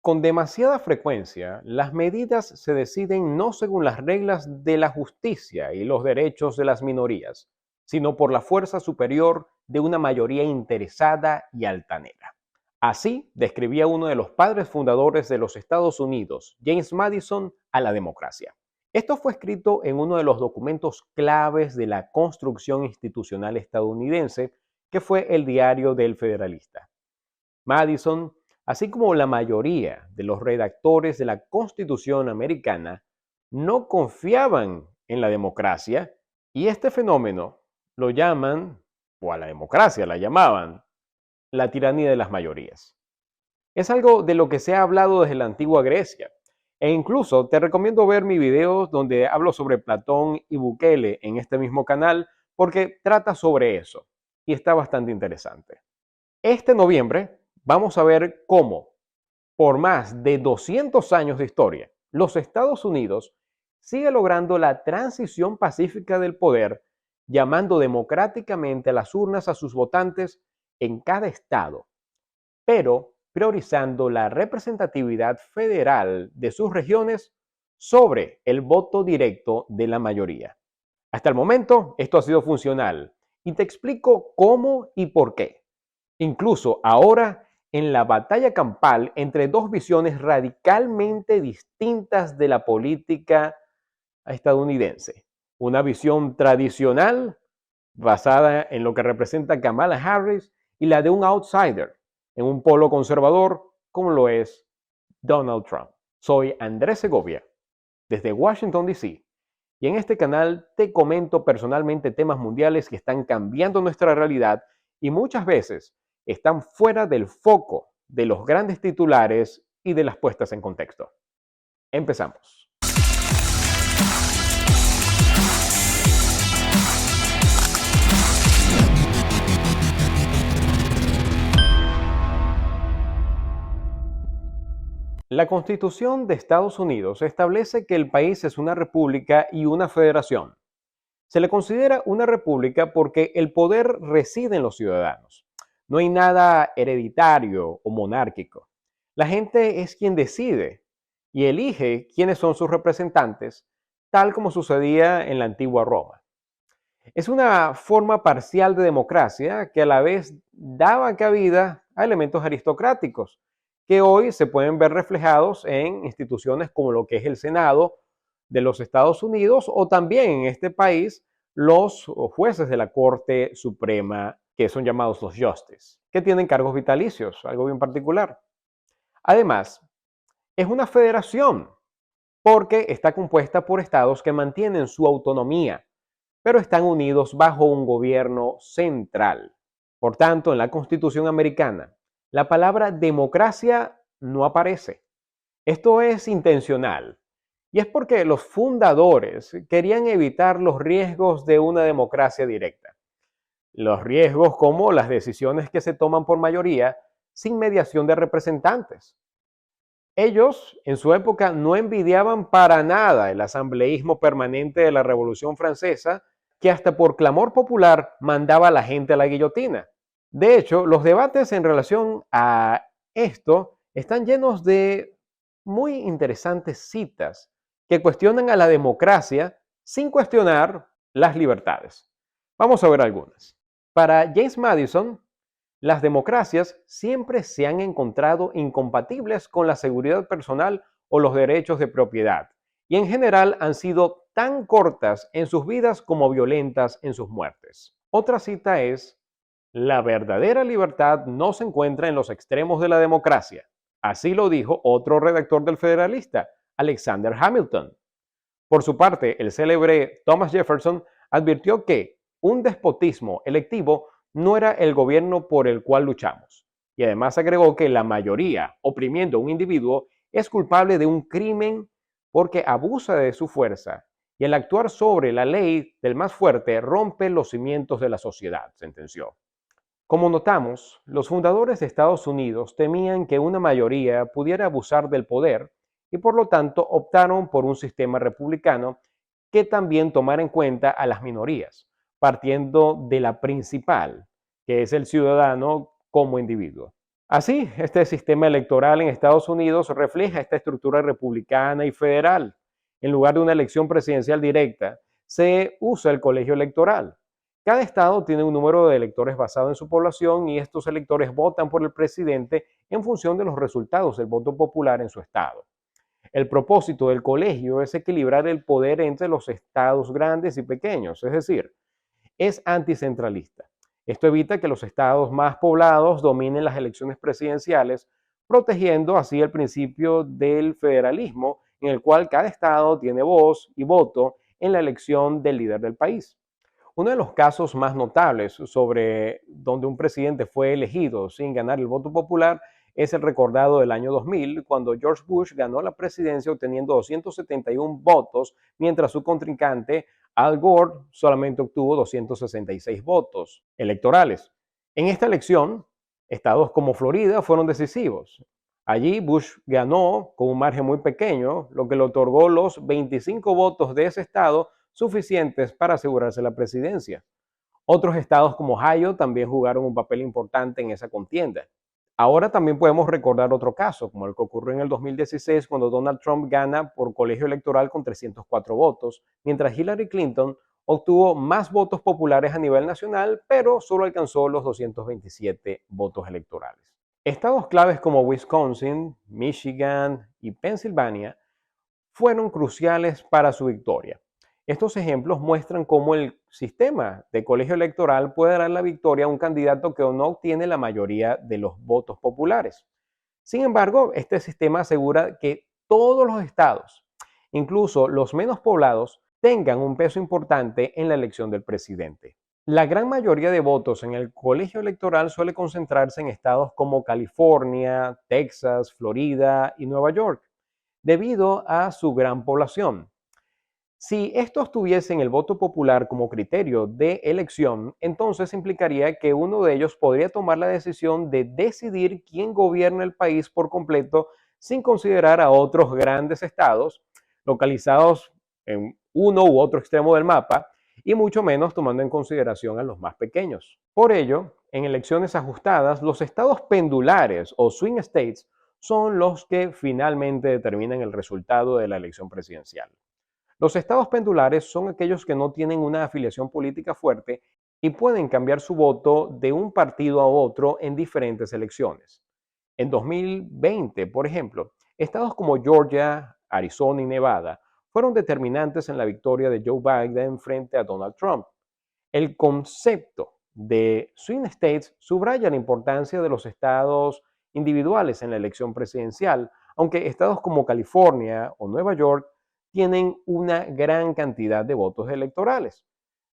Con demasiada frecuencia, las medidas se deciden no según las reglas de la justicia y los derechos de las minorías, sino por la fuerza superior de una mayoría interesada y altanera. Así describía uno de los padres fundadores de los Estados Unidos, James Madison, a la democracia. Esto fue escrito en uno de los documentos claves de la construcción institucional estadounidense, que fue el Diario del Federalista. Madison, así como la mayoría de los redactores de la Constitución americana, no confiaban en la democracia y este fenómeno lo llaman, o a la democracia la llamaban, la tiranía de las mayorías. Es algo de lo que se ha hablado desde la antigua Grecia. E incluso te recomiendo ver mi video donde hablo sobre Platón y Bukele en este mismo canal porque trata sobre eso y está bastante interesante. Este noviembre vamos a ver cómo, por más de 200 años de historia, los Estados Unidos sigue logrando la transición pacífica del poder, llamando democráticamente a las urnas a sus votantes en cada estado, pero priorizando la representatividad federal de sus regiones sobre el voto directo de la mayoría. Hasta el momento, esto ha sido funcional y te explico cómo y por qué. Incluso ahora, en la batalla campal entre dos visiones radicalmente distintas de la política estadounidense. Una visión tradicional, basada en lo que representa Kamala Harris, y la de un outsider, en un polo conservador, como lo es Donald Trump. Soy Andrés Segovia, desde Washington, D.C., y en este canal te comento personalmente temas mundiales que están cambiando nuestra realidad y muchas veces están fuera del foco de los grandes titulares y de las puestas en contexto. Empezamos. La Constitución de Estados Unidos establece que el país es una república y una federación. Se le considera una república porque el poder reside en los ciudadanos. No hay nada hereditario o monárquico. La gente es quien decide y elige quiénes son sus representantes, tal como sucedía en la antigua Roma. Es una forma parcial de democracia que a la vez daba cabida a elementos aristocráticos, que hoy se pueden ver reflejados en instituciones como lo que es el Senado de los Estados Unidos o también en este país los jueces de la Corte Suprema, que son llamados los justices, que tienen cargos vitalicios, algo bien particular. Además, es una federación porque está compuesta por estados que mantienen su autonomía, pero están unidos bajo un gobierno central. Por tanto, en la Constitución americana, la palabra democracia no aparece. Esto es intencional y es porque los fundadores querían evitar los riesgos de una democracia directa. Los riesgos como las decisiones que se toman por mayoría sin mediación de representantes. Ellos, en su época, no envidiaban para nada el asambleísmo permanente de la Revolución Francesa, que hasta por clamor popular mandaba a la gente a la guillotina. De hecho, los debates en relación a esto están llenos de muy interesantes citas que cuestionan a la democracia sin cuestionar las libertades. Vamos a ver algunas. Para James Madison, las democracias siempre se han encontrado incompatibles con la seguridad personal o los derechos de propiedad, y en general han sido tan cortas en sus vidas como violentas en sus muertes. Otra cita es: la verdadera libertad no se encuentra en los extremos de la democracia. Así lo dijo otro redactor del Federalista, Alexander Hamilton. Por su parte, el célebre Thomas Jefferson advirtió que un despotismo electivo no era el gobierno por el cual luchamos. Y además agregó que la mayoría, oprimiendo a un individuo, es culpable de un crimen porque abusa de su fuerza y el actuar sobre la ley del más fuerte rompe los cimientos de la sociedad, sentenció. Como notamos, los fundadores de Estados Unidos temían que una mayoría pudiera abusar del poder y por lo tanto optaron por un sistema republicano que también tomara en cuenta a las minorías, partiendo de la principal, que es el ciudadano como individuo. Así, este sistema electoral en Estados Unidos refleja esta estructura republicana y federal. En lugar de una elección presidencial directa, se usa el colegio electoral. Cada estado tiene un número de electores basado en su población y estos electores votan por el presidente en función de los resultados del voto popular en su estado. El propósito del colegio es equilibrar el poder entre los estados grandes y pequeños, es decir, es anticentralista. Esto evita que los estados más poblados dominen las elecciones presidenciales, protegiendo así el principio del federalismo, en el cual cada estado tiene voz y voto en la elección del líder del país. Uno de los casos más notables sobre donde un presidente fue elegido sin ganar el voto popular es el recordado del año 2000, cuando George Bush ganó la presidencia obteniendo 271 votos, mientras su contrincante Al Gore solamente obtuvo 266 votos electorales. En esta elección, estados como Florida fueron decisivos. Allí Bush ganó con un margen muy pequeño, lo que le otorgó los 25 votos de ese estado suficientes para asegurarse la presidencia. Otros estados como Ohio también jugaron un papel importante en esa contienda. Ahora también podemos recordar otro caso, como el que ocurrió en el 2016, cuando Donald Trump gana por colegio electoral con 304 votos, mientras Hillary Clinton obtuvo más votos populares a nivel nacional, pero solo alcanzó los 227 votos electorales. Estados claves como Wisconsin, Michigan y Pensilvania fueron cruciales para su victoria. Estos ejemplos muestran cómo el sistema de colegio electoral puede dar la victoria a un candidato que no obtiene la mayoría de los votos populares. Sin embargo, este sistema asegura que todos los estados, incluso los menos poblados, tengan un peso importante en la elección del presidente. La gran mayoría de votos en el colegio electoral suele concentrarse en estados como California, Texas, Florida y Nueva York, debido a su gran población. Si estos tuviesen el voto popular como criterio de elección, entonces implicaría que uno de ellos podría tomar la decisión de decidir quién gobierna el país por completo sin considerar a otros grandes estados localizados en uno u otro extremo del mapa y mucho menos tomando en consideración a los más pequeños. Por ello, en elecciones ajustadas, los estados pendulares o swing states son los que finalmente determinan el resultado de la elección presidencial. Los estados pendulares son aquellos que no tienen una afiliación política fuerte y pueden cambiar su voto de un partido a otro en diferentes elecciones. En 2020, por ejemplo, estados como Georgia, Arizona y Nevada fueron determinantes en la victoria de Joe Biden frente a Donald Trump. El concepto de swing states subraya la importancia de los estados individuales en la elección presidencial, aunque estados como California o Nueva York tienen una gran cantidad de votos electorales.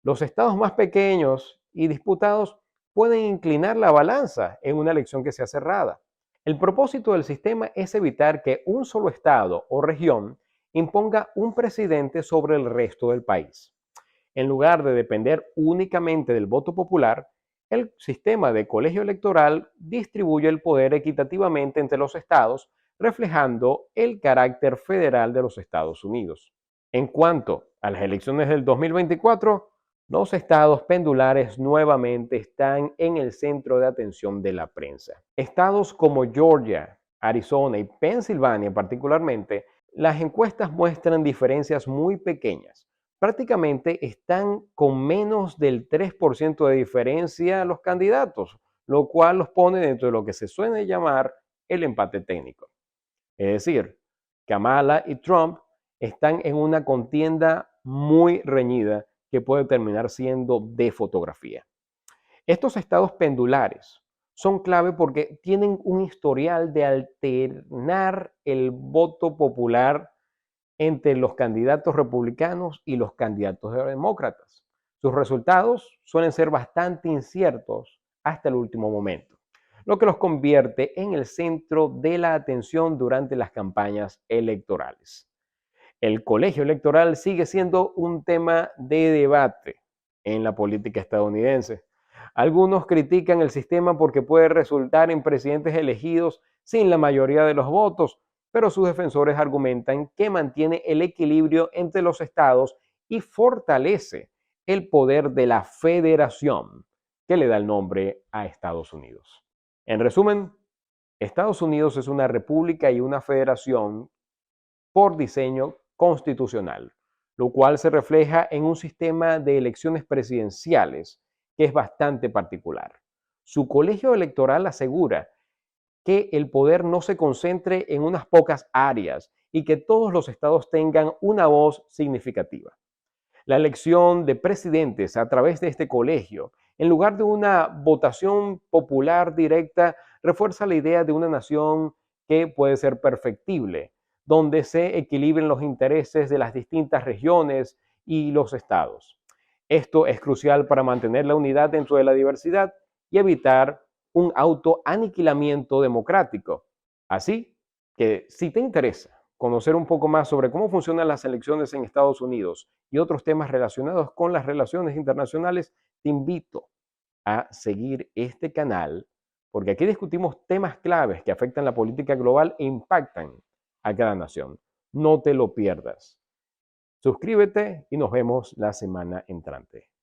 Los estados más pequeños y disputados pueden inclinar la balanza en una elección que sea cerrada. El propósito del sistema es evitar que un solo estado o región imponga un presidente sobre el resto del país. En lugar de depender únicamente del voto popular, el sistema de colegio electoral distribuye el poder equitativamente entre los estados, reflejando el carácter federal de los Estados Unidos. En cuanto a las elecciones del 2024, los estados pendulares nuevamente están en el centro de atención de la prensa. Estados como Georgia, Arizona y Pensilvania particularmente, las encuestas muestran diferencias muy pequeñas. Prácticamente están con menos del 3% de diferencia los candidatos, lo cual los pone dentro de lo que se suele llamar el empate técnico. Es decir, Kamala y Trump están en una contienda muy reñida que puede terminar siendo de fotografía. Estos estados pendulares son clave porque tienen un historial de alternar el voto popular entre los candidatos republicanos y los candidatos demócratas. Sus resultados suelen ser bastante inciertos hasta el último momento, lo que los convierte en el centro de la atención durante las campañas electorales. El colegio electoral sigue siendo un tema de debate en la política estadounidense. Algunos critican el sistema porque puede resultar en presidentes elegidos sin la mayoría de los votos, pero sus defensores argumentan que mantiene el equilibrio entre los estados y fortalece el poder de la federación que le da el nombre a Estados Unidos. En resumen, Estados Unidos es una república y una federación por diseño constitucional, lo cual se refleja en un sistema de elecciones presidenciales que es bastante particular. Su colegio electoral asegura que el poder no se concentre en unas pocas áreas y que todos los estados tengan una voz significativa. La elección de presidentes a través de este colegio, en lugar de una votación popular directa, refuerza la idea de una nación que puede ser perfectible, donde se equilibren los intereses de las distintas regiones y los estados. Esto es crucial para mantener la unidad dentro de la diversidad y evitar un autoaniquilamiento democrático. Así que si te interesa conocer un poco más sobre cómo funcionan las elecciones en Estados Unidos y otros temas relacionados con las relaciones internacionales, te invito a seguir este canal porque aquí discutimos temas claves que afectan la política global e impactan a cada nación. No te lo pierdas. Suscríbete y nos vemos la semana entrante.